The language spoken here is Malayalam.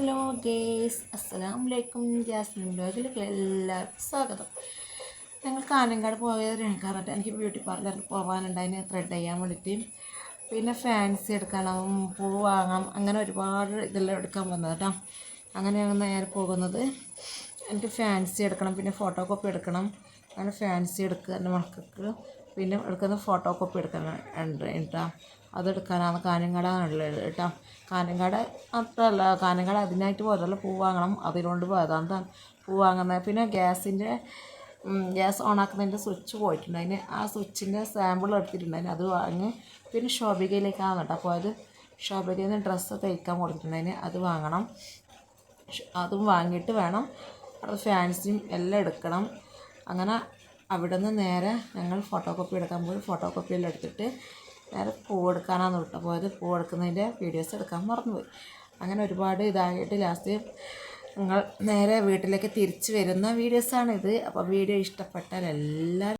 ഹലോ ഗേസ്, അസ്സലാമു അലൈക്കും. ജാസ്മിൻ ബ്ലോഗിലേക്ക് എല്ലാവർക്കും സ്വാഗതം. ഞങ്ങൾ കാനങ്കാട് പോയത് പറഞ്ഞിട്ട് എനിക്ക് ബ്യൂട്ടി പാർലറിൽ പോകാനുണ്ടായിന് ത്രെഡ് ചെയ്യാൻ വേണ്ടിയിട്ട്. പിന്നെ ഫാൻസി എടുക്കണം, പൂ വാങ്ങണം, അങ്ങനെ ഒരുപാട് ഇതെല്ലാം എടുക്കാൻ വന്നത് കേട്ടോ. അങ്ങനെയാണ് നേരെ പോകുന്നത്. എനിക്ക് ഫാൻസി എടുക്കണം, പിന്നെ ഫോട്ടോ കോപ്പി എടുക്കണം. അങ്ങനെ ഫാൻസി എടുക്കുക എൻ്റെ മക്കൾക്ക്, പിന്നെ എടുക്കുന്ന ഫോട്ടോ കോപ്പി എടുക്കണം ഉണ്ട് കേട്ടോ. അതെടുക്കാനാണ് കാഞ്ഞങ്ങാടാണുള്ളത് കേട്ടോ. കാഞ്ഞങ്ങാട് മാത്രമല്ല, കാഞ്ഞങ്ങാട് അതിനായിട്ട് പോയതല്ല, പൂ വാങ്ങണം. അതിനോണ്ട് പോയതാണ് പൂ വാങ്ങുന്നത്. പിന്നെ ഗ്യാസ് ഓണാക്കുന്നതിൻ്റെ സ്വിച്ച് പോയിട്ടുണ്ട്. അതിന് ആ സ്വിച്ചിൻ്റെ സാമ്പിൾ എടുത്തിട്ടുണ്ടായിരുന്നു, അത് വാങ്ങി. പിന്നെ ശോഭികയിലേക്കാണ് കേട്ടോ പോയത്. ശോഭികയിൽ നിന്ന് ഡ്രസ്സ് തയ്ക്കാൻ കൊടുത്തിട്ടുണ്ടായിരുന്നു, അത് വാങ്ങണം. അതും വാങ്ങിയിട്ട് വേണം അത് ഫാൻസിയും എല്ലാം എടുക്കണം. അങ്ങനെ അവിടെ നിന്ന് നേരെ ഞങ്ങൾ ഫോട്ടോ കോപ്പി എടുക്കാൻ പോയി. ഫോട്ടോ കോപ്പിയെല്ലാം എടുത്തിട്ട് നേരെ പൂവെടുക്കാനാണ് കേട്ടോ പോയത്. പൂവെടുക്കുന്നതിൻ്റെ വീഡിയോസ് എടുക്കാൻ മറന്നുപോയി. അങ്ങനെ ഒരുപാട് ഇതായിട്ട് ലാസ്റ്റ് ഞങ്ങൾ നേരെ വീട്ടിലേക്ക് തിരിച്ചു വരുന്ന വീഡിയോസാണിത്. അപ്പോൾ വീഡിയോ ഇഷ്ടപ്പെട്ടാൽ എല്ലാവരും